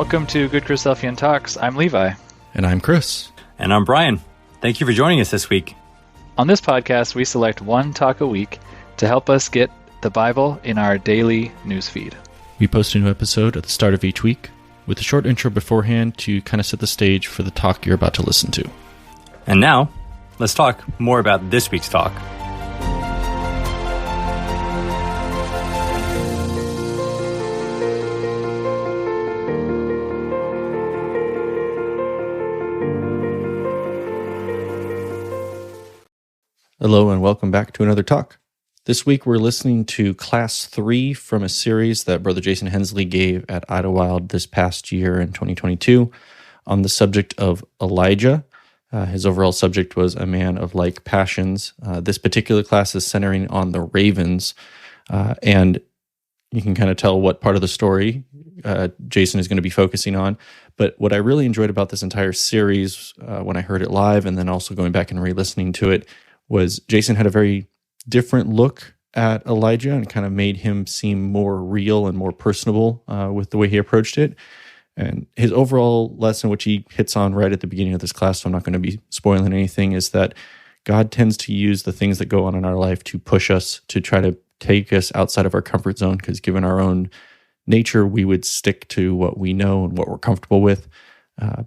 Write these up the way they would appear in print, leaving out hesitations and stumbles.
Welcome to GoodChristadelphianTalks. I'm Levi. And I'm Chris. And I'm Brian. Thank you for joining us this week. On this podcast, we select one talk a week to help us get the Bible in our daily newsfeed. We post a new episode at the start of each week with a short intro beforehand to kind of set the stage for the talk you're about to listen to. And now, let's talk more about this week's talk. Hello and welcome back to another talk. This week we're listening to Class 3 from a series that Brother Jason Hensley gave at Idyllwild this past year in 2022 on the subject of Elijah. His overall subject was a man of like passions. This particular class is centering on the ravens, and you can kind of tell what part of the story Jason is going to be focusing on. But what I really enjoyed about this entire series when I heard it live and then also going back and re-listening to it was Jason had a very different look at Elijah and kind of made him seem more real and more personable with the way he approached it. And his overall lesson, which he hits on right at the beginning of this class, so I'm not going to be spoiling anything, is that God tends to use the things that go on in our life to push us, to try to take us outside of our comfort zone, because given our own nature, we would stick to what we know and what we're comfortable with.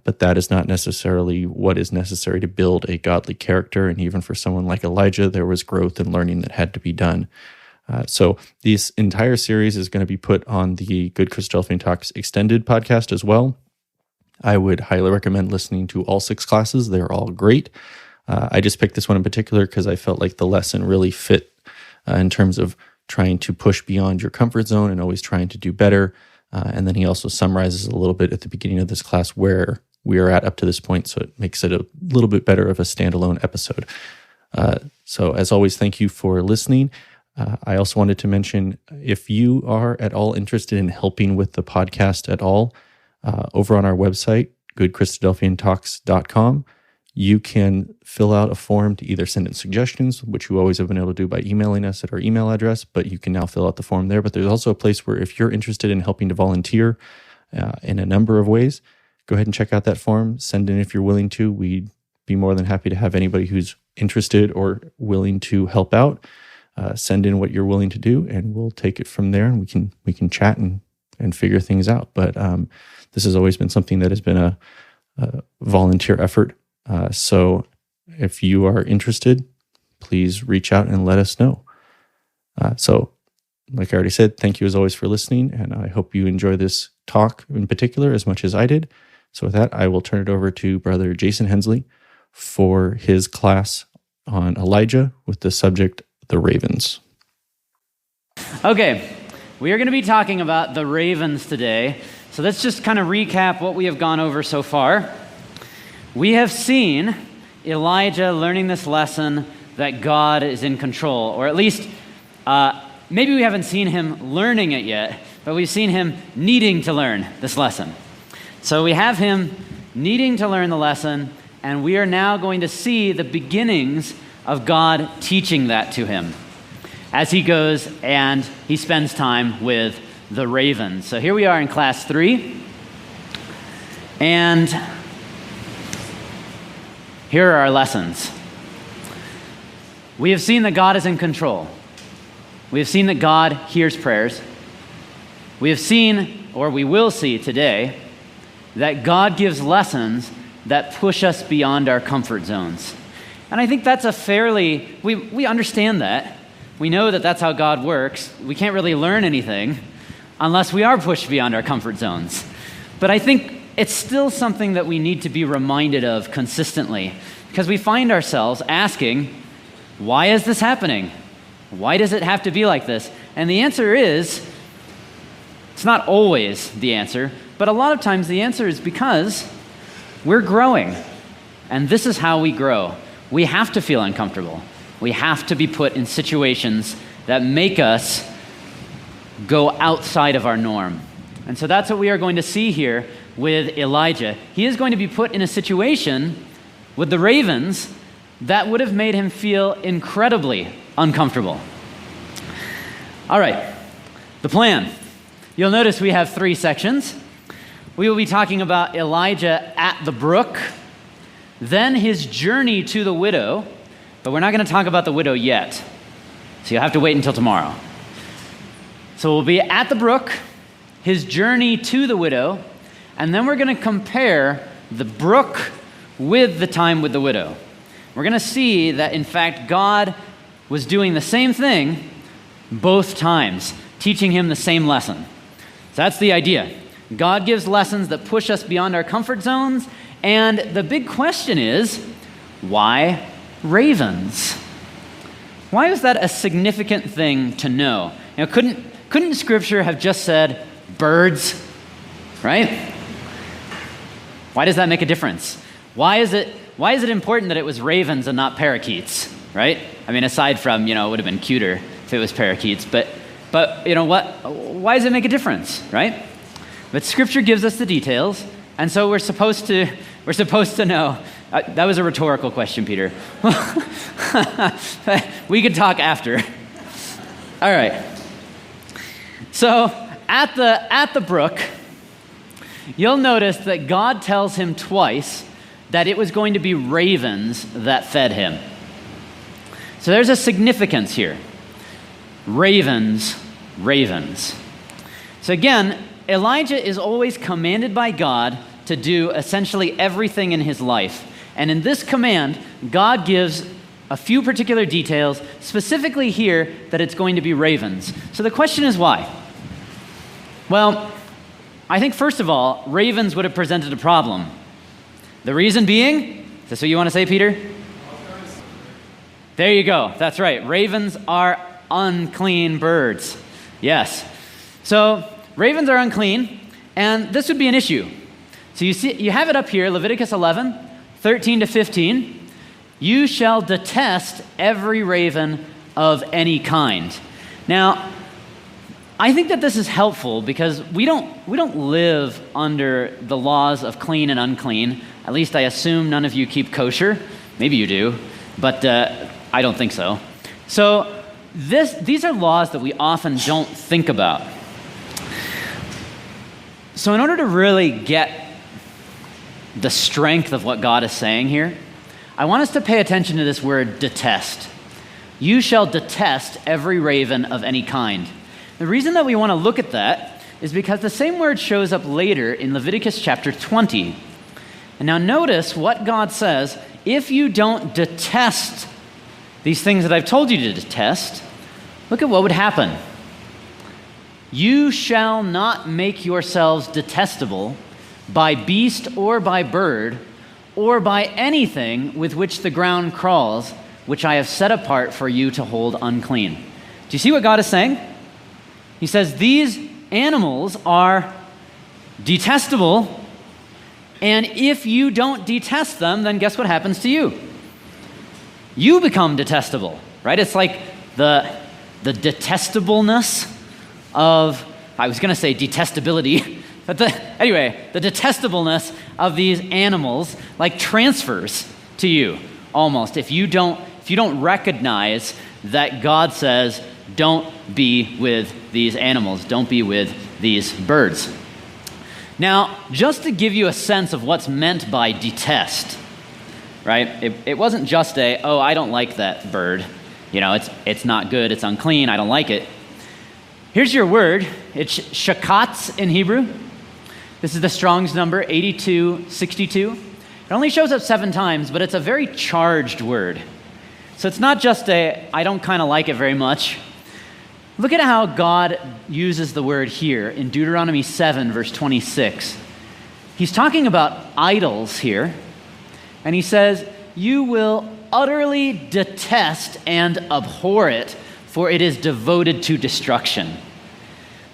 But that is not necessarily what is necessary to build a godly character. And even for someone like Elijah, there was growth and learning that had to be done. So this entire series is going to be put on the Good Christadelphian Talks extended podcast as well. I would highly recommend listening to all 6 classes. They're all great. I just picked this one in particular because I felt like the lesson really fit in terms of trying to push beyond your comfort zone and always trying to do better. And then he also summarizes a little bit at the beginning of this class where we are at up to this point, so it makes it a little bit better of a standalone episode. So as always, thank you for listening. I also wanted to mention, if you are at all interested in helping with the podcast at all, over on our website, GoodChristadelphianTalks.com, you can fill out a form to either send in suggestions, which you always have been able to do by emailing us at our email address, but you can now fill out the form there. But there's also a place where if you're interested in helping to volunteer in a number of ways, go ahead and check out that form. Send in if you're willing to. We'd be more than happy to have anybody who's interested or willing to help out. Send in what you're willing to do, and we'll take it from there, and we can chat and figure things out. But this has always been something that has been a volunteer effort. So if you are interested, please reach out and let us know. So like I already said, thank you as always for listening, and I hope you enjoy this talk in particular as much as I did. So with that, I will turn it over to Brother Jason Hensley for his class on Elijah with the subject, the ravens. Okay, we are going to be talking about the ravens today. So let's just kind of recap what we have gone over so far. We have seen Elijah learning this lesson that God is in control, or at least maybe we haven't seen him learning it yet, but we've seen him needing to learn this lesson. So we have him needing to learn the lesson, and we are now going to see the beginnings of God teaching that to him as he goes and he spends time with the ravens. So here we are in class 3, and here are our lessons. We have seen that God is in control. We have seen that God hears prayers. We have seen, or we will see today, that God gives lessons that push us beyond our comfort zones. And I think that's we understand that. We know that that's how God works. We can't really learn anything unless we are pushed beyond our comfort zones. But I think it's still something that we need to be reminded of consistently, because we find ourselves asking, why is this happening? Why does it have to be like this? And the answer is, it's not always the answer, but a lot of times the answer is because we're growing. And this is how we grow. We have to feel uncomfortable. We have to be put in situations that make us go outside of our norm. And so that's what we are going to see here with Elijah. He is going to be put in a situation with the ravens that would have made him feel incredibly uncomfortable. All right, the plan. You'll notice we have 3 sections. we will be talking about Elijah at the brook, then his journey to the widow, but we're not going to talk about the widow yet. So you'll have to wait until tomorrow. So we'll be at the brook, his journey to the widow, and then we're going to compare the brook with the time with the widow. We're going to see that, in fact, God was doing the same thing both times, teaching him the same lesson. So that's the idea. God gives lessons that push us beyond our comfort zones, and the big question is, why ravens? Why is that a significant thing to know? You know, couldn't Scripture have just said birds, right? Why does that make a difference? Why is it important that it was ravens and not parakeets, right? I mean, aside from, it would have been cuter if it was parakeets, but you know what? Why does it make a difference, right? But Scripture gives us the details, and so we're supposed to know. That was a rhetorical question, Peter. We could talk after. All right. So at the brook, you'll notice that God tells him twice that it was going to be ravens that fed him. So there's a significance here. Ravens. So again, Elijah is always commanded by God to do essentially everything in his life. And in this command, God gives a few particular details, specifically here that it's going to be ravens. So the question is why? Well, I think first of all, ravens would have presented a problem. The reason being, is this what you want to say, Peter? There you go. That's right. Ravens are unclean birds. Yes. So ravens are unclean, and this would be an issue. So you have it up here, Leviticus 11, 13 to 15. You shall detest every raven of any kind. Now, I think that this is helpful because we don't live under the laws of clean and unclean. At least I assume none of you keep kosher. Maybe you do, but I don't think so. So these are laws that we often don't think about. So in order to really get the strength of what God is saying here, I want us to pay attention to this word detest. You shall detest every raven of any kind. The reason that we want to look at that is because the same word shows up later in Leviticus chapter 20. And now notice what God says, if you don't detest these things that I've told you to detest, look at what would happen. You shall not make yourselves detestable by beast or by bird or by anything with which the ground crawls, which I have set apart for you to hold unclean. Do you see what God is saying? He says these animals are detestable, and if you don't detest them, then guess what happens to you? You become detestable, right? It's like the detestableness of, I was going to say detestability, but the detestableness of these animals like transfers to you almost if you don't recognize that God says don't be with these animals, don't be with these birds. Now, just to give you a sense of what's meant by detest, right? It wasn't just I don't like that bird. It's not good, it's unclean, I don't like it. Here's your word. It's shakatz in Hebrew. This is the Strong's number, 8262. It only shows up 7 times, but it's a very charged word. So it's not just I don't kind of like it very much. Look at how God uses the word here in Deuteronomy 7, verse 26. He's talking about idols here, and he says, you will utterly detest and abhor it, for it is devoted to destruction.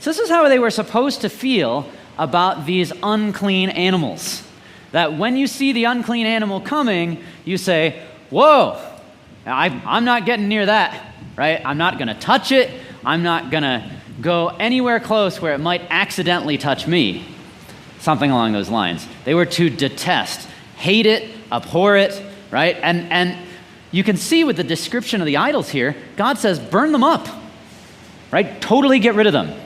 So this is how they were supposed to feel about these unclean animals. That when you see the unclean animal coming, you say, whoa, I'm not getting near that, right? I'm not going to touch it. I'm not going to go anywhere close where it might accidentally touch me. Something along those lines. They were to detest, hate it, abhor it, right? And you can see with the description of the idols here, God says, burn them up, right? Totally get rid of them.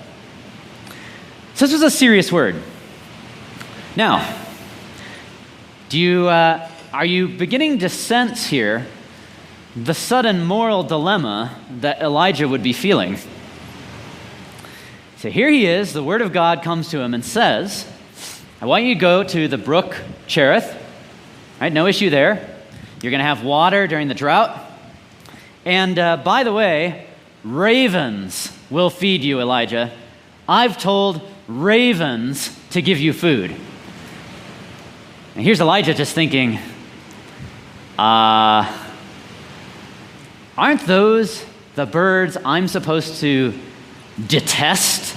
So this was a serious word. Now, are you beginning to sense here the sudden moral dilemma that Elijah would be feeling? So here he is, the word of God comes to him and says, I want you to go to the brook Cherith, right? No issue there. You're going to have water during the drought. And by the way, ravens will feed you, Elijah. I've told ravens to give you food. And here's Elijah just thinking, aren't those the birds I'm supposed to detest?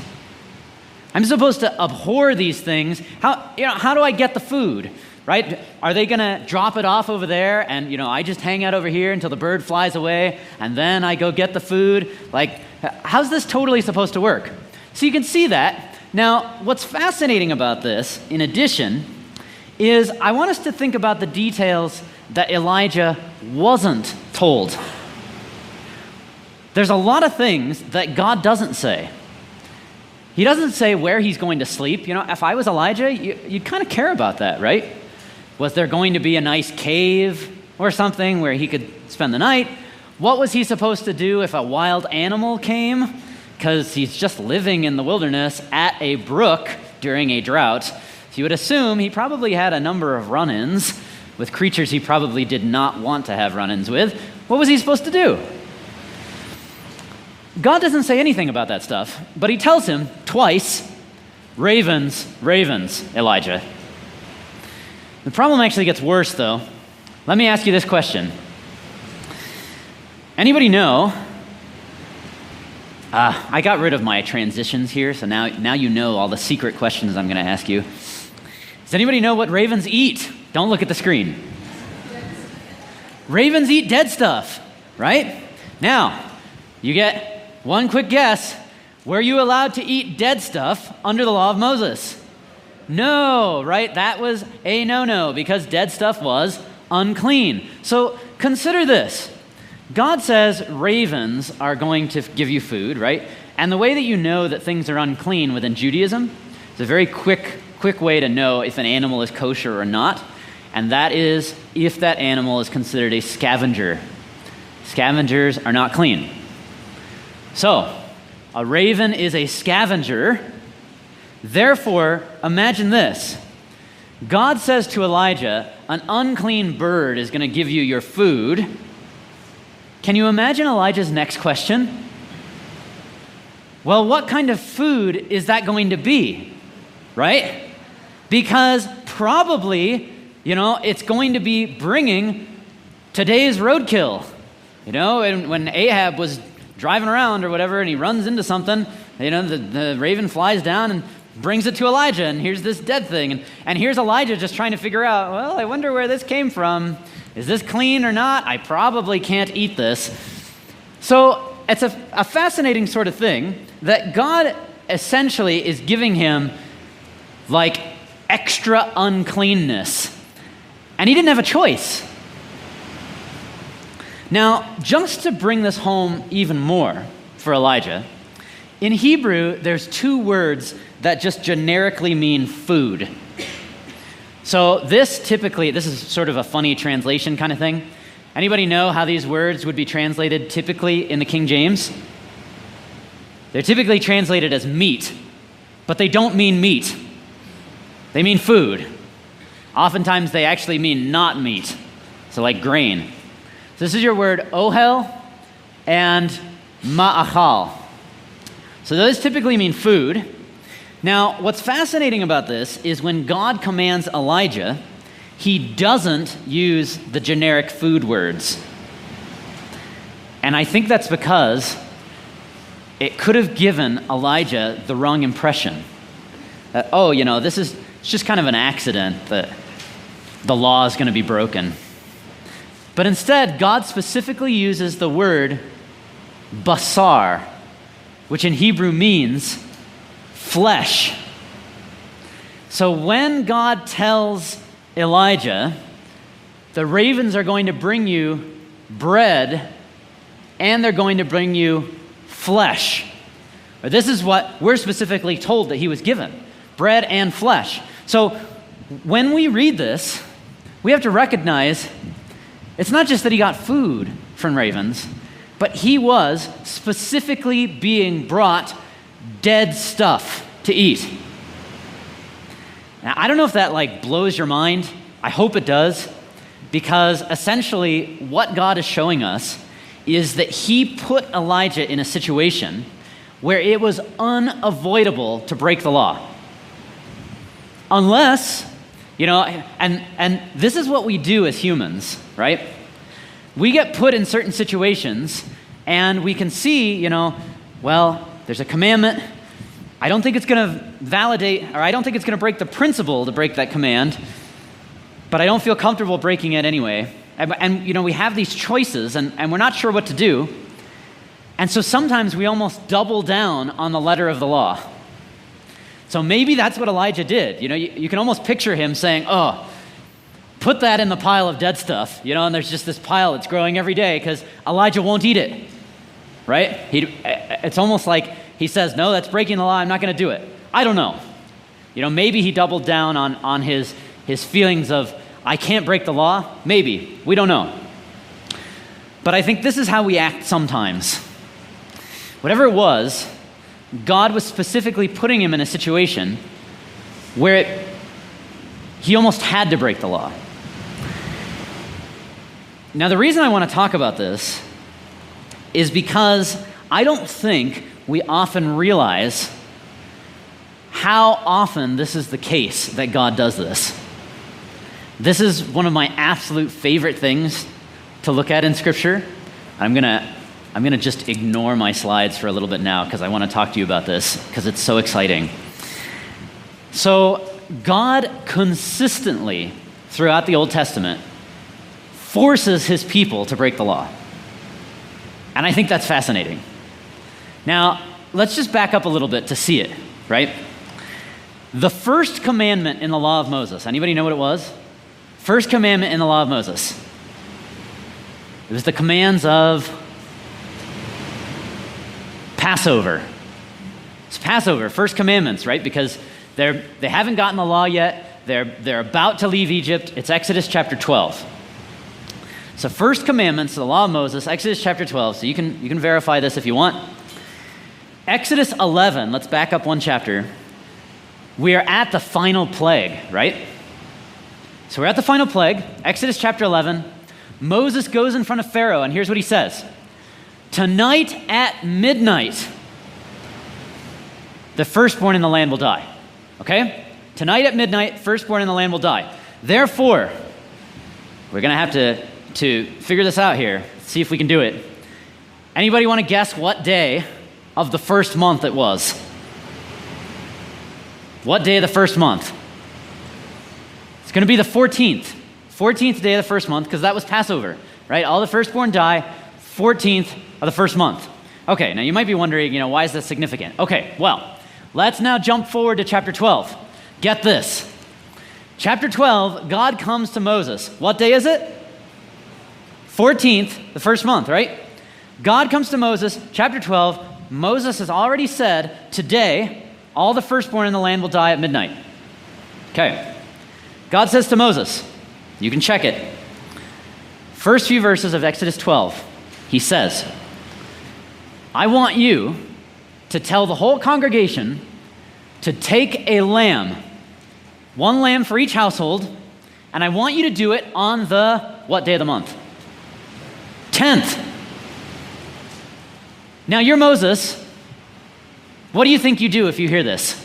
I'm supposed to abhor these things. How do I get the food, right? Are they going to drop it off over there and, I just hang out over here until the bird flies away and then I go get the food? Like, how's this totally supposed to work? So you can see that. Now, what's fascinating about this, in addition, is I want us to think about the details that Elijah wasn't told. There's a lot of things that God doesn't say. He doesn't say where he's going to sleep. If I was Elijah, you'd kind of care about that, right? Was there going to be a nice cave or something where he could spend the night? What was he supposed to do if a wild animal came? Because he's just living in the wilderness at a brook during a drought. So you would assume he probably had a number of run-ins with creatures he probably did not want to have run-ins with. What was he supposed to do? God doesn't say anything about that stuff, but he tells him twice, ravens, ravens, Elijah. The problem actually gets worse, though. Let me ask you this question. Anybody know? I got rid of my transitions here, so now you know all the secret questions I'm going to ask you. Does anybody know what ravens eat? Don't look at the screen. Ravens eat dead stuff, right? Now, you get one quick guess. Were you allowed to eat dead stuff under the law of Moses? No, right? That was a no-no because dead stuff was unclean. So consider this. God says ravens are going to give you food, right? And the way that you know that things are unclean within Judaism is a very quick way to know if an animal is kosher or not, and that is if that animal is considered a scavenger. Scavengers are not clean. So, a raven is a scavenger. Therefore, imagine this. God says to Elijah, an unclean bird is going to give you your food. Can you imagine Elijah's next question? Well, what kind of food is that going to be? Right? Because probably, it's going to be bringing today's roadkill. And when Ahab was driving around or whatever, and he runs into something, the raven flies down and brings it to Elijah, and here's this dead thing. And here's Elijah just trying to figure out, well, I wonder where this came from. Is this clean or not? I probably can't eat this. So it's a fascinating sort of thing that God essentially is giving him like extra uncleanness. And he didn't have a choice. Now, just to bring this home even more for Elijah, in Hebrew, there's two words that just generically mean food. So this is sort of a funny translation kind of thing. Anybody know how these words would be translated typically in the King James? They're typically translated as meat, but they don't mean meat. They mean food. Oftentimes they actually mean not meat, so like grain. So this is your word ohel and ma'achal. So those typically mean food. Now, what's fascinating about this is when God commands Elijah, he doesn't use the generic food words. And I think that's because it could have given Elijah the wrong impression. That, it's just kind of an accident that the law is going to be broken. But instead, God specifically uses the word basar, which in Hebrew means flesh. So when God tells Elijah, the ravens are going to bring you bread and they're going to bring you flesh. Or this is what we're specifically told that he was given, bread and flesh. So when we read this, we have to recognize it's not just that he got food from ravens, but he was specifically being brought dead stuff to eat. Now, I don't know if that blows your mind. I hope it does, because essentially what God is showing us is that he put Elijah in a situation where it was unavoidable to break the law. Unless, and this is what we do as humans, right? We get put in certain situations and we can see, well, there's a commandment. I don't think it's going to validate, or I don't think it's going to break the principle to break that command, but I don't feel comfortable breaking it anyway. And we have these choices and we're not sure what to do. And so sometimes we almost double down on the letter of the law. So maybe that's what Elijah did. You can almost picture him saying, oh, put that in the pile of dead stuff, and there's just this pile that's growing every day because Elijah won't eat it, right? It's almost like he says, no, that's breaking the law, I'm not going to do it. I don't know. Maybe he doubled down on his feelings of, I can't break the law. Maybe. We don't know. But I think this is how we act sometimes. Whatever it was, God was specifically putting him in a situation where he almost had to break the law. Now, the reason I want to talk about this is because I don't think we often realize how often this is the case that God does this. This is one of my absolute favorite things to look at in Scripture. I'm gonna just ignore my slides for a little bit now because I want to talk to you about this because it's so exciting. So God consistently, throughout the Old Testament, forces his people to break the law. And I think that's fascinating. Now, let's just back up a little bit to see it, right? The first commandment in the law of Moses, anybody know what it was? First commandment in the law of Moses. It was the commands of Passover. It's Passover, first commandments, right? Because they haven't gotten the law yet. They're about to leave Egypt. It's Exodus chapter 12. So first commandments, the law of Moses, Exodus chapter 12. So you can verify this if you want. Exodus 11, let's back up one chapter. We are at the final plague, right? So we're at the final plague, Exodus chapter 11. Moses goes in front of Pharaoh, and here's what he says. Tonight at midnight, the firstborn in the land will die. Okay? Tonight at midnight, firstborn in the land will die. Therefore, we're going to have to figure this out here, see if we can do it. Anybody want to guess what day of the first month it was? What day of the first month? It's going to be the 14th. 14th day of the first month, because that was Passover, right? All the firstborn die, 14th of the first month. Okay, now you might be wondering, why is this significant? Okay, well, let's now jump forward to chapter 12. Get this. Chapter 12, God comes to Moses. What day is it? 14th, the first month, right? God comes to Moses, chapter 12. Moses has already said, today, all the firstborn in the land will die at midnight. Okay. God says to Moses, you can check it. First few verses of Exodus 12, he says, I want you to tell the whole congregation to take a lamb, one lamb for each household, and I want you to do it on the, what day of the month? 10th. Now you're Moses. What do you think you do if you hear this?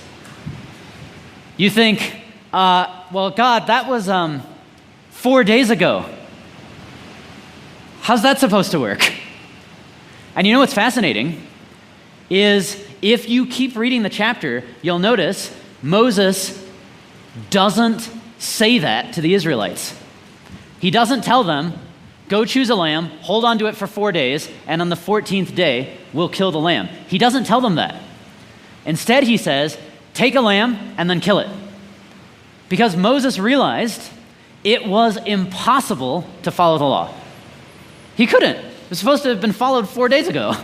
You think, well, God, that was 4 days ago. How's that supposed to work? And you know what's fascinating is if you keep reading the chapter, you'll notice Moses doesn't say that to the Israelites. He doesn't tell them, go choose a lamb, hold on to it for 4 days, and on the 14th day, we'll kill the lamb. He doesn't tell them that. Instead, he says, take a lamb and then kill it. Because Moses realized it was impossible to follow the law. He couldn't. It was supposed to have been followed 4 days ago.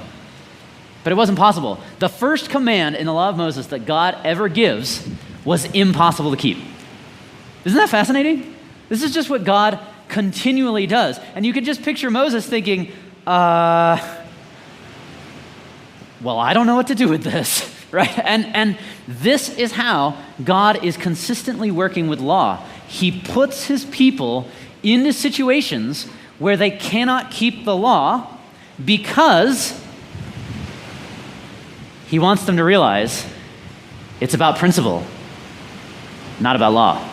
But it wasn't possible. The first command in the law of Moses that God ever gives was impossible to keep. It Isn't that fascinating? This is just what God continually does. And you could just picture Moses thinking, well, I don't know what to do with this, right? And this is how God is consistently working with law. He puts his people into situations where they cannot keep the law because he wants them to realize it's about principle, not about law.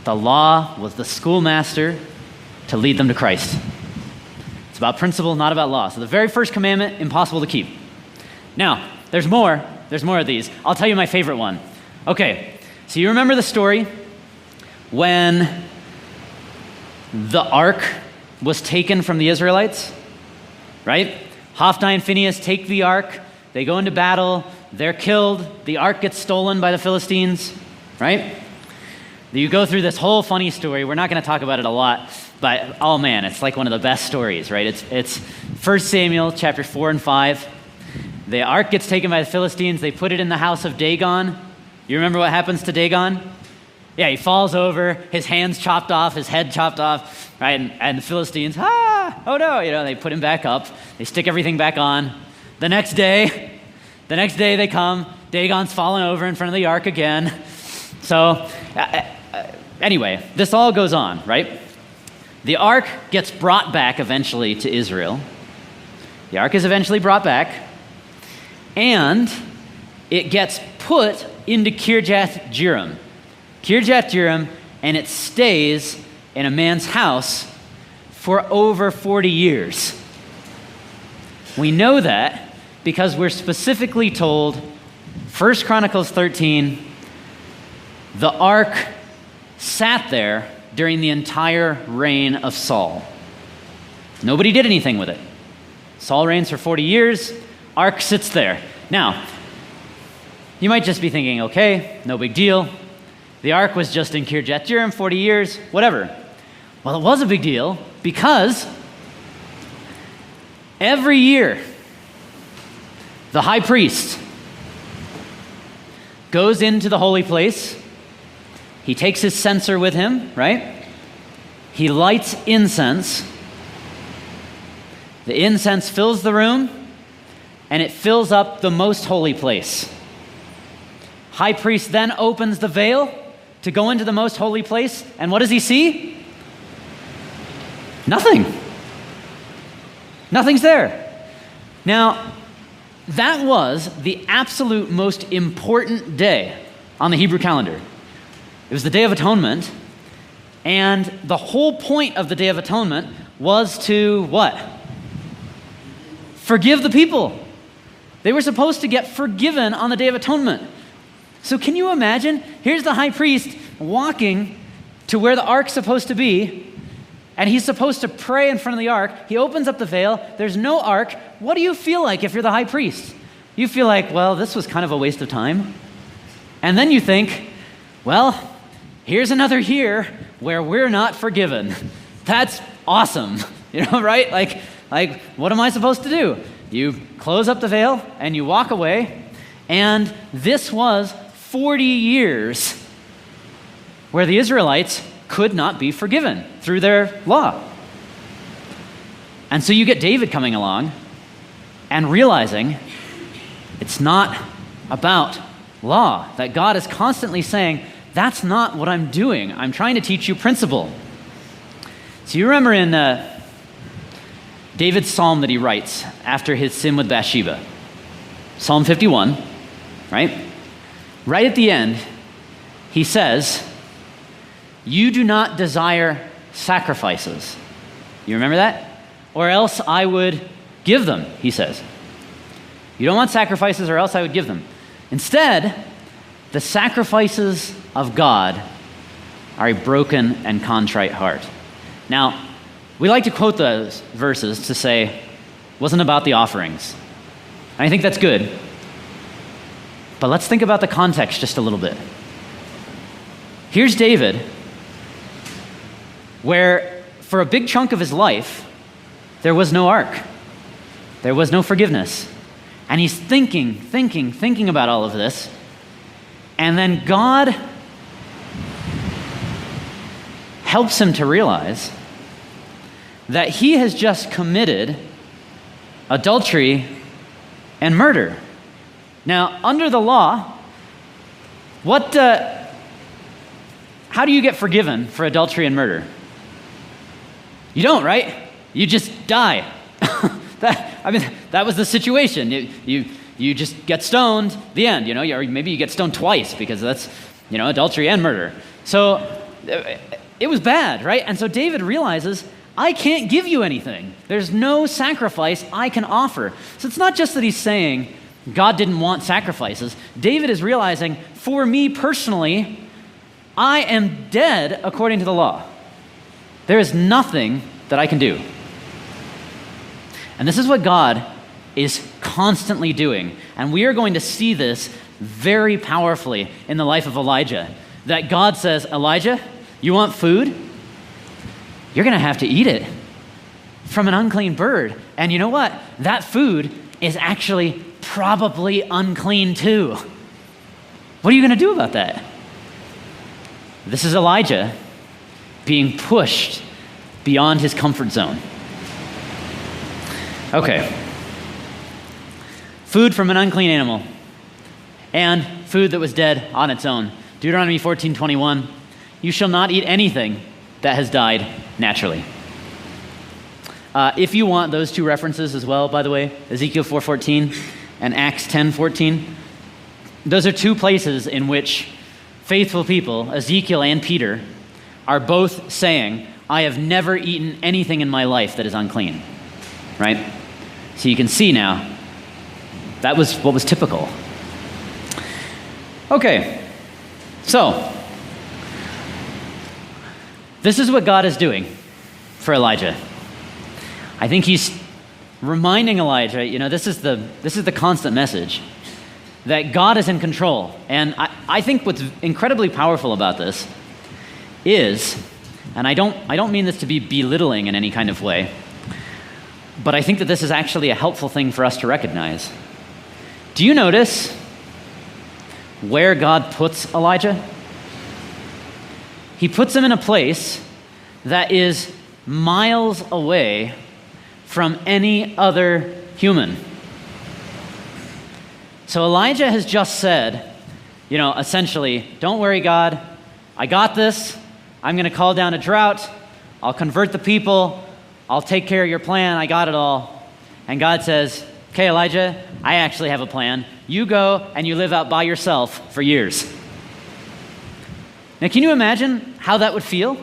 The law was the schoolmaster to lead them to Christ. It's about principle, not about law. So the very first commandment, impossible to keep. Now, there's more. There's more of these. I'll tell you my favorite one. Okay, so you remember the story when the ark was taken from the Israelites, right? Hophni and Phinehas take the ark. They go into battle. They're killed. The ark gets stolen by the Philistines, right? You go through this whole funny story. We're not going to talk about it a lot, but oh man, it's like one of the best stories, right? It's 1 Samuel chapter 4 and 5. The ark gets taken by the Philistines. They put it in the house of Dagon. You remember what happens to Dagon? Yeah, he falls over, his hands chopped off, his head chopped off, right? And the Philistines, oh no, they put him back up. They stick everything back on. The next day they come, Dagon's fallen over in front of the ark again. So anyway, this all goes on, right? The ark gets brought back eventually to Israel. The ark is eventually brought back, and it gets put into Kirjath-jearim. Kirjath-jearim, and it stays in a man's house for over 40 years. We know that because we're specifically told, 1 Chronicles 13, the ark sat there during the entire reign of Saul. Nobody did anything with it. Saul reigns for 40 years, ark sits there. Now, you might just be thinking, okay, no big deal. The ark was just in Kirjath-jearim 40 years, whatever. Well, it was a big deal because every year, the high priest goes into the holy place. He takes his censer with him, right? He lights incense. The incense fills the room, and it fills up the most holy place. High priest then opens the veil to go into the most holy place, and what does he see? Nothing. Nothing's there. Now, that was the absolute most important day on the Hebrew calendar. It was the Day of Atonement, and the whole point of the Day of Atonement was to what? Forgive the people. They were supposed to get forgiven on the Day of Atonement. So can you imagine? Here's the high priest walking to where the ark's supposed to be, and he's supposed to pray in front of the ark. He opens up the veil. There's no ark. What do you feel like if you're the high priest? You feel like, well, this was kind of a waste of time. And then you think, well, here's another year where we're not forgiven. That's awesome. Right? Like, what am I supposed to do? You close up the veil and you walk away. And this was 40 years where the Israelites could not be forgiven through their law. And so you get David coming along and realizing it's not about law, that God is constantly saying, that's not what I'm doing. I'm trying to teach you principle. So you remember in David's psalm that he writes after his sin with Bathsheba, Psalm 51, right? Right at the end, he says, you do not desire sacrifices. You remember that? Or else I would give them, he says. You don't want sacrifices or else I would give them. Instead, the sacrifices of God are a broken and contrite heart. Now, we like to quote those verses to say, it wasn't about the offerings. And I think that's good. But let's think about the context just a little bit. Here's David, where for a big chunk of his life, there was no ark. There was no forgiveness. And he's thinking about all of this. And then God helps him to realize that he has just committed adultery and murder. Now, under the law, how do you get forgiven for adultery and murder? You don't, right? You just die. That was the situation. You just get stoned, the end, or maybe you get stoned twice because that's, adultery and murder. So it was bad, right? And so David realizes, I can't give you anything. There's no sacrifice I can offer. So it's not just that he's saying God didn't want sacrifices. David is realizing, for me personally, I am dead according to the law. There is nothing that I can do. And this is what God is constantly doing. And we are going to see this very powerfully in the life of Elijah. That God says, Elijah, you want food? You're going to have to eat it from an unclean bird. And you know what? That food is actually probably unclean too. What are you going to do about that? This is Elijah being pushed beyond his comfort zone. Okay. Food from an unclean animal and food that was dead on its own. Deuteronomy 14:21, you shall not eat anything that has died naturally. If you want those two references as well, by the way, Ezekiel 4:14 and Acts 10:14, those are two places in which faithful people, Ezekiel and Peter, are both saying, I have never eaten anything in my life that is unclean, right? So you can see now, that was what was typical. Okay, so this is what God is doing for Elijah. I think he's reminding Elijah, this is the constant message, that God is in control. And I think what's incredibly powerful about this is, and I don't mean this to be belittling in any kind of way, but I think that this is actually a helpful thing for us to recognize. Do you notice where God puts Elijah? He puts him in a place that is miles away from any other human. So Elijah has just said, essentially, don't worry, God, I got this. I'm going to call down a drought. I'll convert the people. I'll take care of your plan. I got it all. And God says, okay, Elijah, I actually have a plan. You go and you live out by yourself for years. Now, can you imagine how that would feel?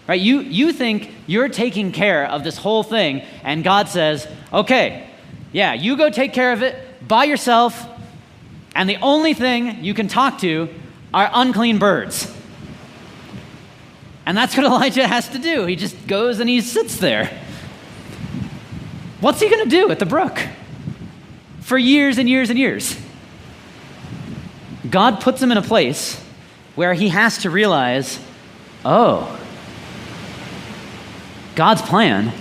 Right? You think you're taking care of this whole thing, and God says, okay, yeah, you go take care of it by yourself, and the only thing you can talk to are unclean birds. And that's what Elijah has to do. He just goes and he sits there. What's he going to do at the brook? For years and years and years. God puts him in a place where he has to realize, oh, God's plan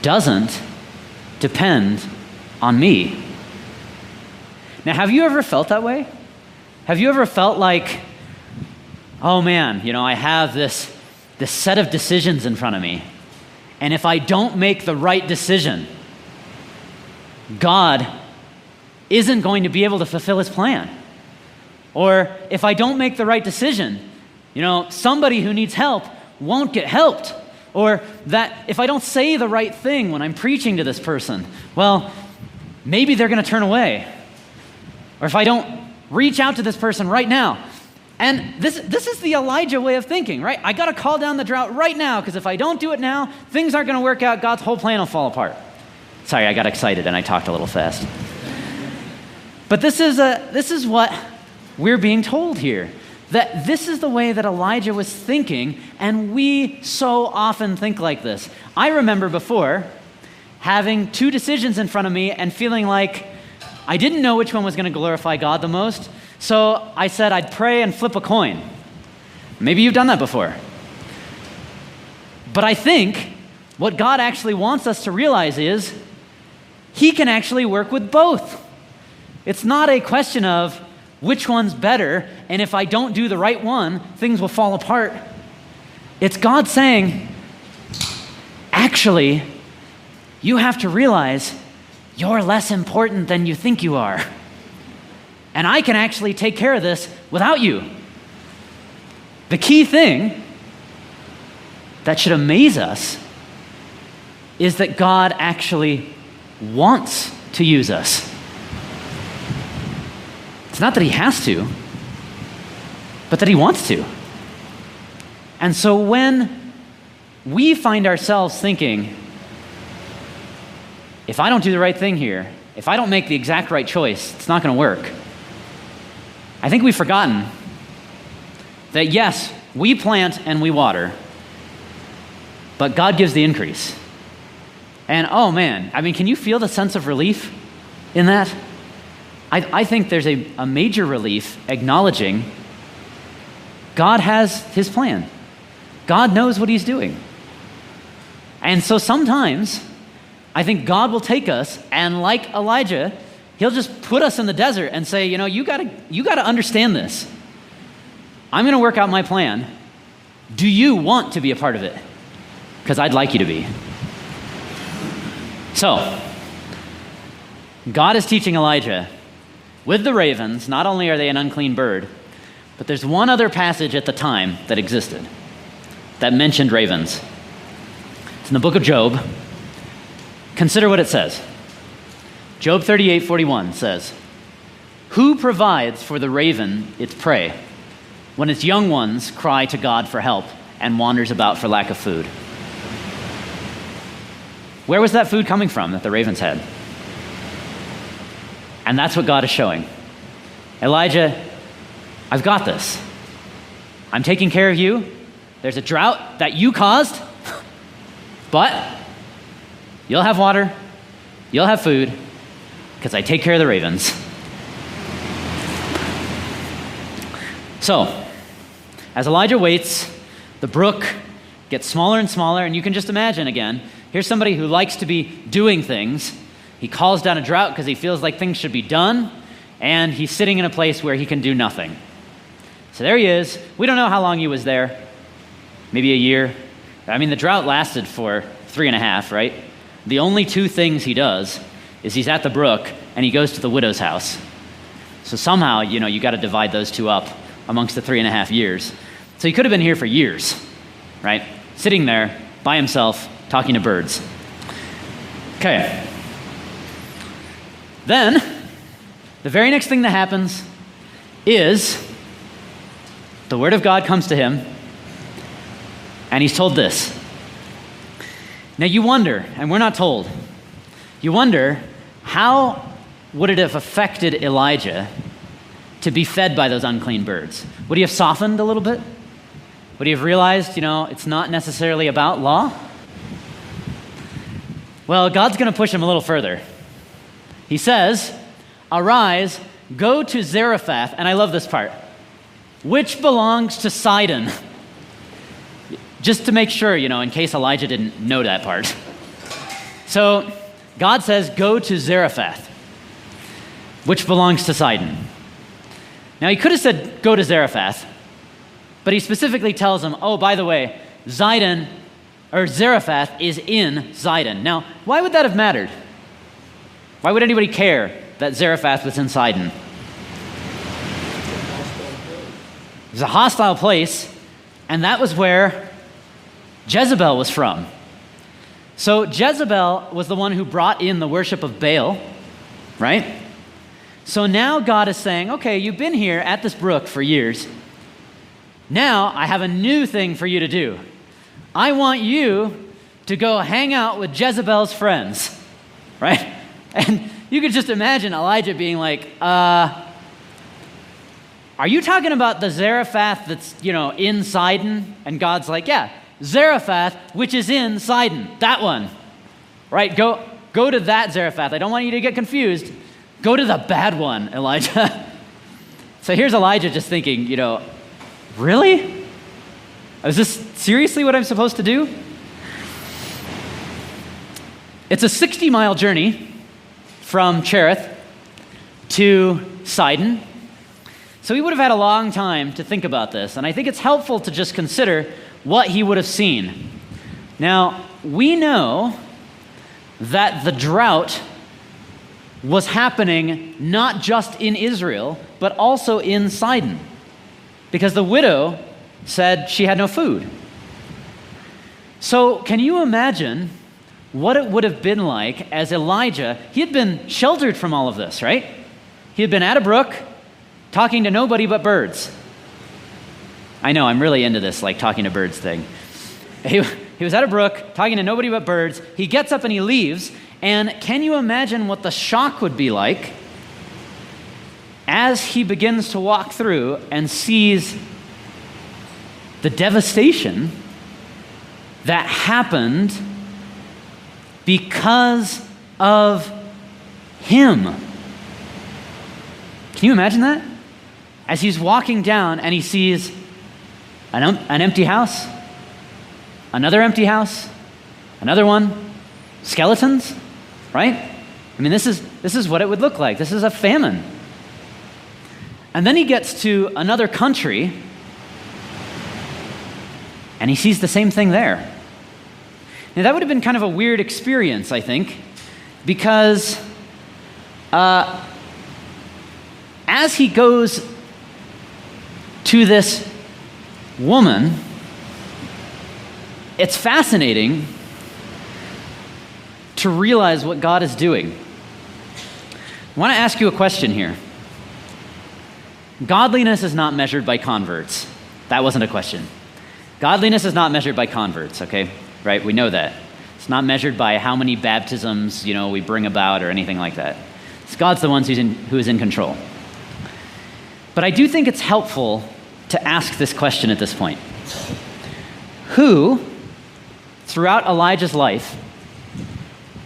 doesn't depend on me. Now, have you ever felt that way? Have you ever felt like, oh man, I have this set of decisions in front of me, and if I don't make the right decision, God isn't going to be able to fulfill his plan. Or if I don't make the right decision, somebody who needs help won't get helped. Or that if I don't say the right thing when I'm preaching to this person, well, maybe they're going to turn away. Or if I don't reach out to this person right now. And this is the Elijah way of thinking, right? I got to call down the drought right now, because if I don't do it now, things aren't going to work out. God's whole plan will fall apart. Sorry, I got excited and I talked a little fast. But this is what we're being told here. That this is the way that Elijah was thinking, and we so often think like this. I remember before having two decisions in front of me and feeling like I didn't know which one was going to glorify God the most, so I said I'd pray and flip a coin. Maybe you've done that before. But I think what God actually wants us to realize is he can actually work with both. It's not a question of which one's better, and if I don't do the right one, things will fall apart. It's God saying, actually, you have to realize you're less important than you think you are. And I can actually take care of this without you. The key thing that should amaze us is that God actually wants to use us. It's not that he has to, but that he wants to. And so when we find ourselves thinking, if I don't do the right thing here, if I don't make the exact right choice, it's not going to work. I think we've forgotten that yes, we plant and we water, but God gives the increase. And oh man, I mean, can you feel the sense of relief in that? I think there's a major relief acknowledging God has his plan. God knows what he's doing. And so sometimes I think God will take us and, like Elijah, he'll just put us in the desert and say, you know, you gotta understand this. I'm gonna work out my plan. Do you want to be a part of it? Because I'd like you to be. So, God is teaching Elijah with the ravens. Not only are they an unclean bird, but there's one other passage at the time that existed that mentioned ravens. It's in the book of Job. Consider what it says. Job 38:41 says, "Who provides for the raven its prey when its young ones cry to God for help and wanders about for lack of food?" Where was that food coming from that the ravens had? And that's what God is showing. Elijah, I've got this. I'm taking care of you. There's a drought that you caused, but you'll have water, you'll have food, because I take care of the ravens. So, as Elijah waits, the brook gets smaller and smaller, and you can just imagine again, here's somebody who likes to be doing things. He calls down a drought because he feels like things should be done, and he's sitting in a place where he can do nothing. So there he is. We don't know how long he was there. Maybe a year. I mean, the drought lasted for 3.5, right? The only two things he does is he's at the brook and he goes to the widow's house. So somehow, you got to divide those two up amongst the 3.5 years. So he could have been here for years, right? Sitting there by himself, talking to birds. Okay. Then, the very next thing that happens is the word of God comes to him, and he's told this. Now you wonder, and we're not told, you wonder how would it have affected Elijah to be fed by those unclean birds? Would he have softened a little bit? Would he have realized, it's not necessarily about law? Well, God's going to push him a little further. He says, "Arise, go to Zarephath," and I love this part, "which belongs to Sidon." Just to make sure, in case Elijah didn't know that part. So God says, go to Zarephath, which belongs to Sidon. Now he could have said, go to Zarephath, but he specifically tells him, oh, by the way, Zarephath is in Sidon. Now, why would that have mattered? Why would anybody care that Zarephath was in Sidon? It was a hostile place, and that was where Jezebel was from. So Jezebel was the one who brought in the worship of Baal, right? So now God is saying, okay, you've been here at this brook for years. Now I have a new thing for you to do. I want you to go hang out with Jezebel's friends, right? And you could just imagine Elijah being like, are you talking about the Zarephath that's, in Sidon? And God's like, yeah, Zarephath, which is in Sidon, that one, right? Go to that Zarephath. I don't want you to get confused. Go to the bad one, Elijah. So here's Elijah just thinking, really? Is this seriously what I'm supposed to do? It's a 60-mile journey from Cherith to Sidon. So he would have had a long time to think about this, and I think it's helpful to just consider what he would have seen. Now, we know that the drought was happening not just in Israel, but also in Sidon, because the widow said she had no food. So can you imagine what it would have been like as Elijah, he had been sheltered from all of this, right? He had been at a brook, talking to nobody but birds. I know, I'm really into this, like talking to birds thing. He was at a brook, talking to nobody but birds. He gets up and he leaves, and can you imagine what the shock would be like as he begins to walk through and sees the devastation that happened because of him? Can you imagine that? As he's walking down and he sees an empty house, another empty house, another one, skeletons, right? I mean, this is what it would look like. This is a famine. And then he gets to another country and he sees the same thing there. Now, that would have been kind of a weird experience, I think, because as he goes to this woman, it's fascinating to realize what God is doing. I want to ask you a question here. Godliness is not measured by converts. That wasn't a question. Godliness is not measured by converts, okay? Right? We know that. It's not measured by how many baptisms, we bring about or anything like that. It's God's the one who is in control. But I do think it's helpful to ask this question at this point. Who, throughout Elijah's life,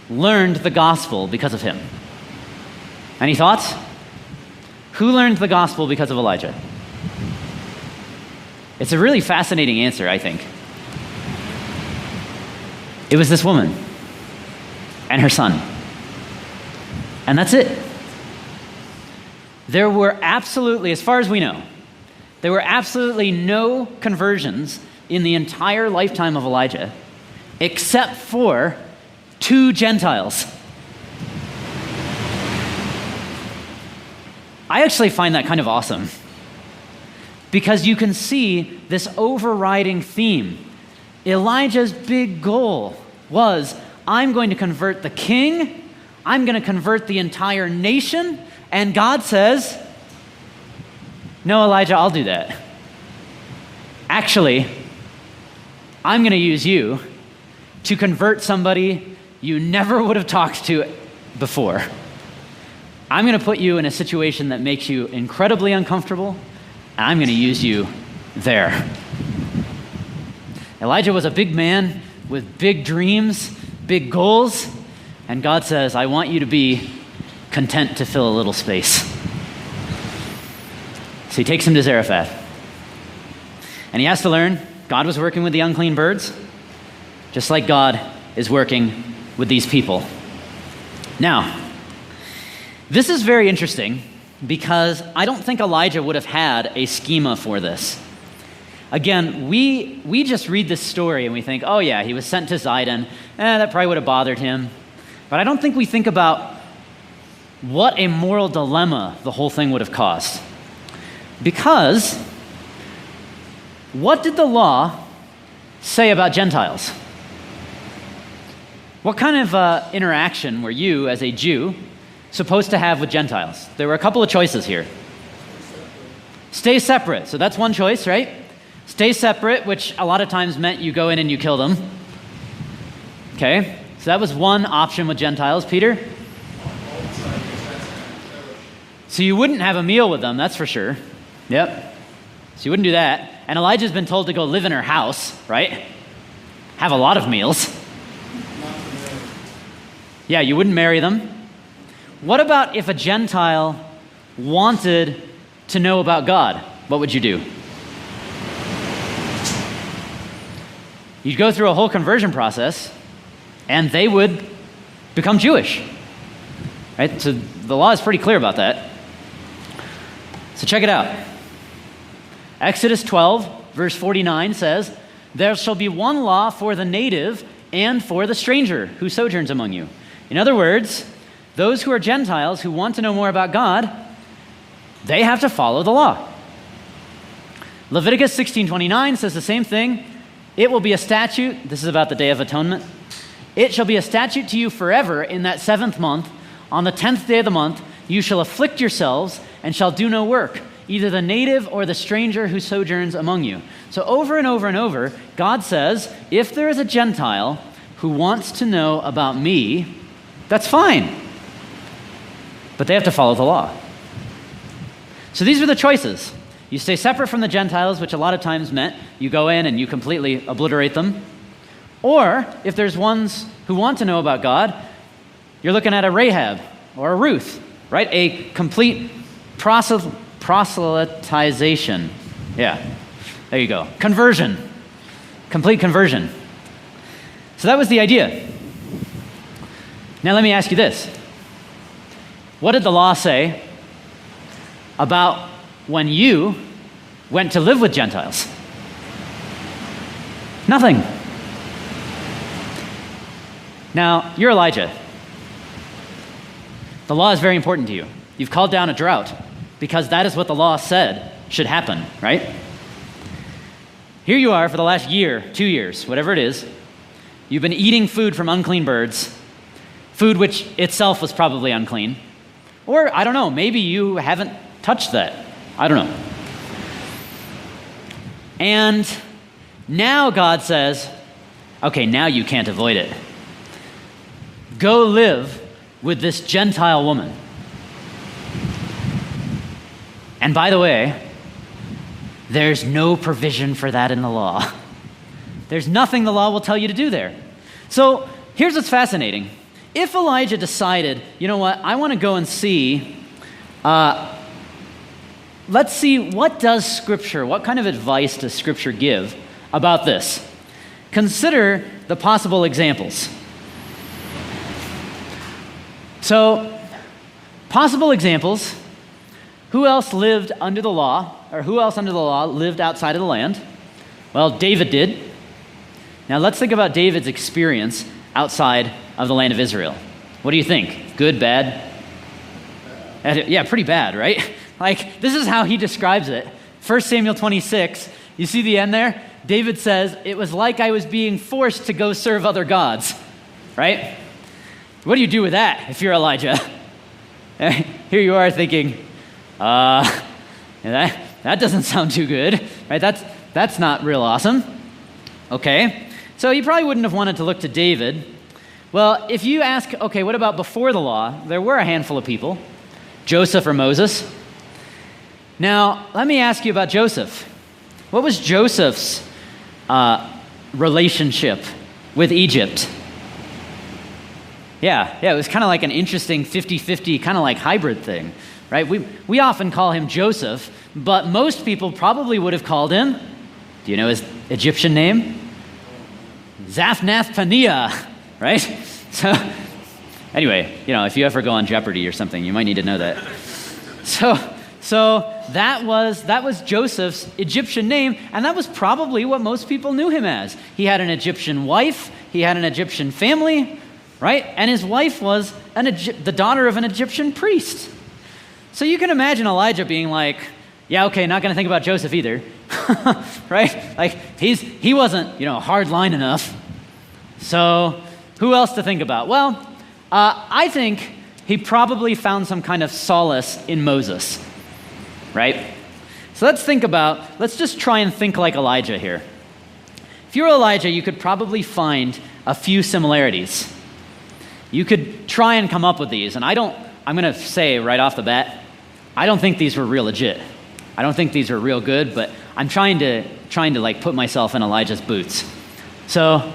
learned the gospel because of him? Any thoughts? Who learned the gospel because of Elijah? It's a really fascinating answer, I think. It was this woman and her son. And that's it. There were absolutely, as far as we know, there were absolutely no conversions in the entire lifetime of Elijah, except for 2 Gentiles. I actually find that kind of awesome, because you can see this overriding theme. Elijah's big goal was, I'm going to convert the king, I'm going to convert the entire nation, and God says, no, Elijah, I'll do that. Actually, I'm going to use you to convert somebody you never would have talked to before. I'm going to put you in a situation that makes you incredibly uncomfortable, and I'm going to use you there. Elijah was a big man with big dreams, big goals, and God says, I want you to be content to fill a little space. So he takes him to Zarephath. And he has to learn God was working with the unclean birds, just like God is working with these people. Now, this is very interesting because I don't think Elijah would have had a schema for this. Again, we just read this story and we think, oh yeah, he was sent to Sidon. That probably would have bothered him. But I don't think we think about what a moral dilemma the whole thing would have caused. Because what did the law say about Gentiles? What kind of interaction were you as a Jew supposed to have with Gentiles? There were a couple of choices here. Stay separate. So that's one choice, right? Stay separate, which a lot of times meant you go in and you kill them. Okay? So that was one option with Gentiles. Peter? So you wouldn't have a meal with them, that's for sure. Yep. So you wouldn't do that. And Elijah's been told to go live in her house, right? Have a lot of meals. Yeah, you wouldn't marry them. What about if a Gentile wanted to know about God? What would you do? You'd go through a whole conversion process, and they would become Jewish. Right? So the law is pretty clear about that. So check it out. Exodus 12, verse 49 says, "There shall be one law for the native and for the stranger who sojourns among you." In other words, those who are Gentiles who want to know more about God, they have to follow the law. Leviticus 16:29 says the same thing. "It will be a statute," this is about the Day of Atonement, "it shall be a statute to you forever in that 7th month. On the 10th day of the month, you shall afflict yourselves and shall do no work, either the native or the stranger who sojourns among you." So over and over and over, God says, if there is a Gentile who wants to know about me, that's fine. But they have to follow the law. So these are the choices. You stay separate from the Gentiles, which a lot of times meant you go in and you completely obliterate them. Or if there's ones who want to know about God, you're looking at a Rahab or a Ruth, right? A complete proselytization. Yeah, there you go. Conversion. Complete conversion. So that was the idea. Now let me ask you this. What did the law say about when you went to live with Gentiles? Nothing. Now, you're Elijah. The law is very important to you. You've called down a drought because that is what the law said should happen, right? Here you are for the last year, 2 years, whatever it is. You've been eating food from unclean birds, food which itself was probably unclean. Or, I don't know, maybe you haven't touched that. I don't know. And now God says, okay, now you can't avoid it. Go live with this Gentile woman. And by the way, there's no provision for that in the law. There's nothing the law will tell you to do there. So here's what's fascinating. If Elijah decided, you know what, I want to go and see, let's see what kind of advice does Scripture give about this? Consider the possible examples. So, possible examples. Who else lived under the law, or who else under the law lived outside of the land? Well, David did. Now let's think about David's experience outside of the land of Israel. What do you think? Good, bad? Yeah, pretty bad, right? Like, this is how he describes it. 1 Samuel 26, you see the end there? David says, it was like I was being forced to go serve other gods, right? What do you do with that if you're Elijah? Here you are thinking, that doesn't sound too good, right? That's not real awesome. Okay, so you probably wouldn't have wanted to look to David. Well, if you ask, okay, what about before the law? There were a handful of people, Joseph or Moses. Now, let me ask you about Joseph. What was Joseph's relationship with Egypt? Yeah, it was kind of like an interesting 50-50 kind of like hybrid thing, right? We often call him Joseph, but most people probably would have called him, do you know his Egyptian name? Zaphnath-Paneah, right? So anyway, if you ever go on Jeopardy or something, you might need to know that. So that was Joseph's Egyptian name, and that was probably what most people knew him as. He had an Egyptian wife, he had an Egyptian family, right? And his wife was the daughter of an Egyptian priest. So you can imagine Elijah being like, yeah, okay, not going to think about Joseph either, right? Like, he wasn't, hard line enough. So who else to think about? Well, I think he probably found some kind of solace in Moses, right? So let's just try and think like Elijah here. If you're Elijah, you could probably find a few similarities. You could try and come up with these, and I'm going to say right off the bat, I don't think these were real legit. I don't think these are real good, but I'm trying to like put myself in Elijah's boots. So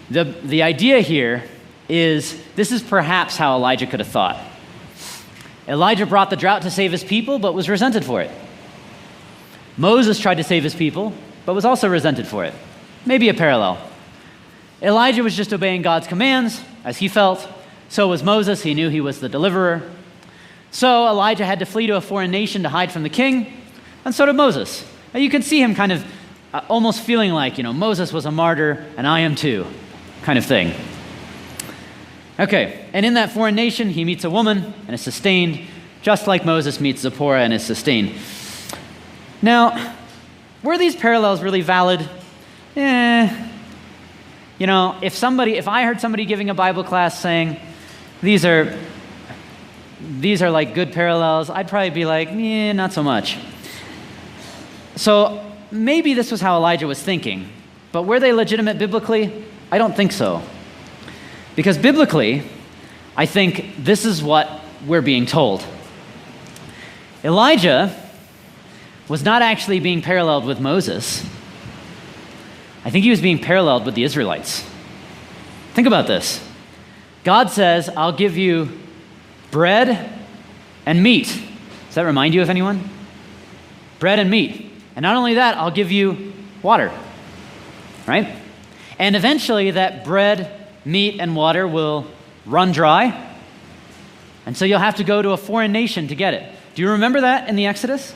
the idea here is this is perhaps how Elijah could have thought. Elijah brought the drought to save his people, but was resented for it. Moses tried to save his people, but was also resented for it. Maybe a parallel. Elijah was just obeying God's commands as he felt. So was Moses. He knew he was the deliverer. So Elijah had to flee to a foreign nation to hide from the king, and so did Moses. And you can see him kind of almost feeling like, Moses was a martyr, and I am too, kind of thing. Okay, and in that foreign nation, he meets a woman and is sustained, just like Moses meets Zipporah and is sustained. Now, were these parallels really valid? If I heard somebody giving a Bible class saying, these are like good parallels, I'd probably be like, not so much. So maybe this was how Elijah was thinking, but were they legitimate biblically? I don't think so. Because biblically, I think this is what we're being told. Elijah was not actually being paralleled with Moses. I think he was being paralleled with the Israelites. Think about this. God says, I'll give you bread and meat. Does that remind you of anyone? Bread and meat. And not only that, I'll give you water. Right? And eventually that bread, meat, and water will run dry. And so you'll have to go to a foreign nation to get it. Do you remember that in the Exodus?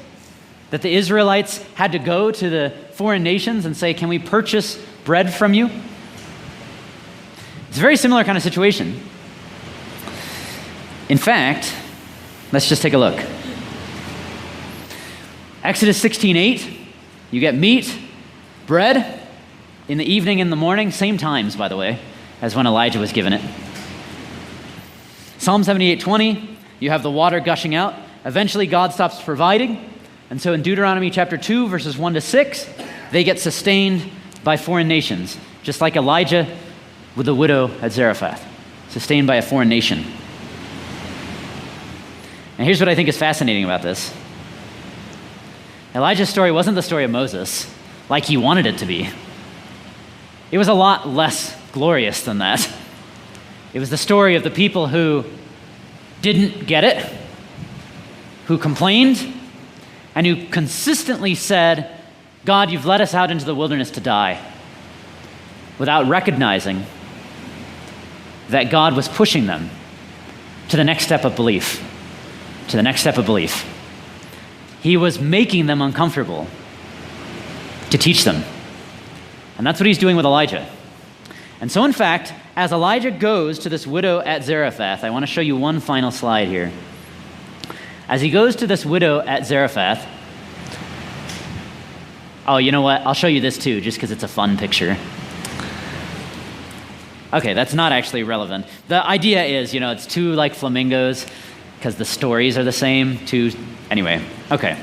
That the Israelites had to go to the foreign nations and say, can we purchase bread from you? It's a very similar kind of situation. In fact, let's just take a look. Exodus 16:8, you get meat, bread, in the evening, in the morning, same times, by the way, as when Elijah was given it. Psalm 78:20, you have the water gushing out. Eventually, God stops providing. And so in Deuteronomy chapter 2, verses 1 to 6, they get sustained by foreign nations, just like Elijah with the widow at Zarephath, sustained by a foreign nation. And here's what I think is fascinating about this. Elijah's story wasn't the story of Moses, like he wanted it to be. It was a lot less glorious than that. It was the story of the people who didn't get it, who complained, and who consistently said, God, you've led us out into the wilderness to die, without recognizing that God was pushing them to the next step of belief, to the next step of belief. He was making them uncomfortable to teach them. And that's what he's doing with Elijah. And so in fact, as Elijah goes to this widow at Zarephath, I want to show you one final slide here. As he goes to this widow at Zarephath, oh, you know what? I'll show you this too, just because it's a fun picture. Okay, that's not actually relevant. The idea is, it's two like flamingos, because the stories are the same. Anyway, okay.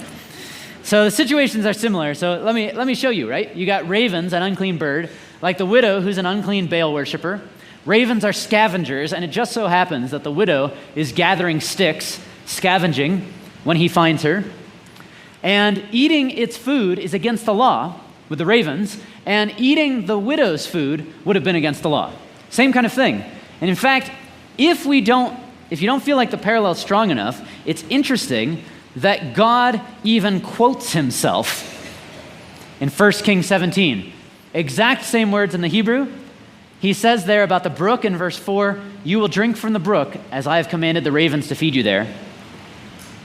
So the situations are similar. So let me show you, right? You got ravens, an unclean bird, like the widow who's an unclean Baal worshiper. Ravens are scavengers, and it just so happens that the widow is gathering sticks, scavenging when he finds her. And eating its food is against the law with the ravens, and eating the widow's food would have been against the law. Same kind of thing. And in fact, if you don't feel like the parallel is strong enough, it's interesting that God even quotes himself in 1 Kings 17. Exact same words in the Hebrew. He says there about the brook in verse 4, you will drink from the brook as I have commanded the ravens to feed you there.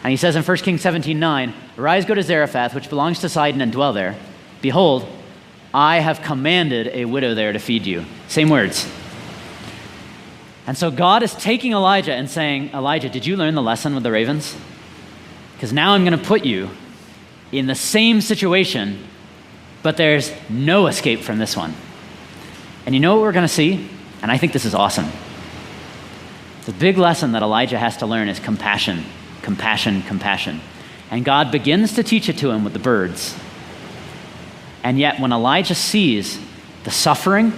And he says in 1 Kings 17:9, arise, go to Zarephath, which belongs to Sidon, and dwell there. Behold, I have commanded a widow there to feed you. Same words. And so God is taking Elijah and saying, Elijah, did you learn the lesson with the ravens? Because now I'm going to put you in the same situation, but there's no escape from this one. And you know what we're going to see? And I think this is awesome. The big lesson that Elijah has to learn is compassion, compassion, compassion. And God begins to teach it to him with the birds. And yet when Elijah sees the suffering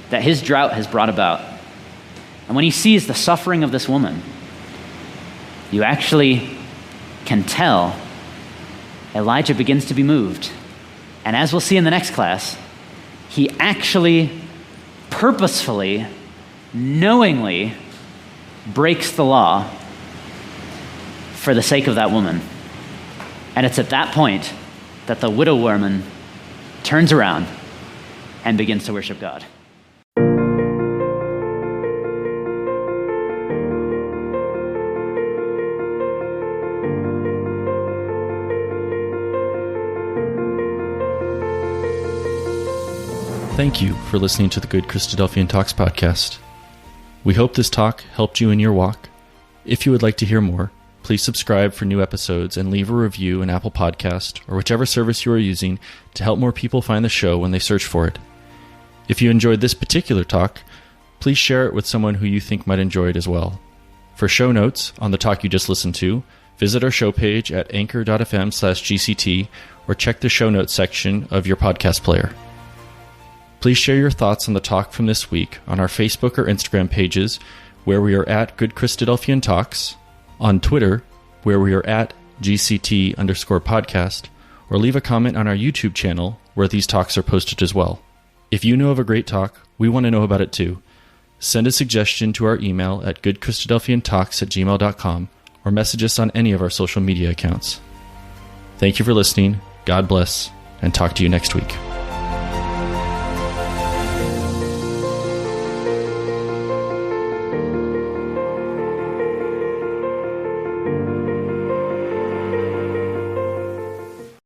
that his drought has brought about, and when he sees the suffering of this woman, you actually can tell Elijah begins to be moved. And as we'll see in the next class, he actually purposefully, knowingly breaks the law for the sake of that woman. And it's at that point that the widow woman turns around and begins to worship God. Thank you for listening to the Good Christadelphian Talks podcast. We hope this talk helped you in your walk. If you would like to hear more, please subscribe for new episodes and leave a review in Apple Podcast or whichever service you are using to help more people find the show when they search for it. If you enjoyed this particular talk, please share it with someone who you think might enjoy it as well. For show notes on the talk you just listened to, visit our show page at anchor.fm/GCT or check the show notes section of your podcast player. Please share your thoughts on the talk from this week on our Facebook or Instagram pages, where we are at GoodChristadelphianTalks, on Twitter, where we are at GCT_podcast, or leave a comment on our YouTube channel, where these talks are posted as well. If you know of a great talk, we want to know about it too. Send a suggestion to our email at goodchristadelphiantalks@gmail.com or message us on any of our social media accounts. Thank you for listening, God bless, and talk to you next week.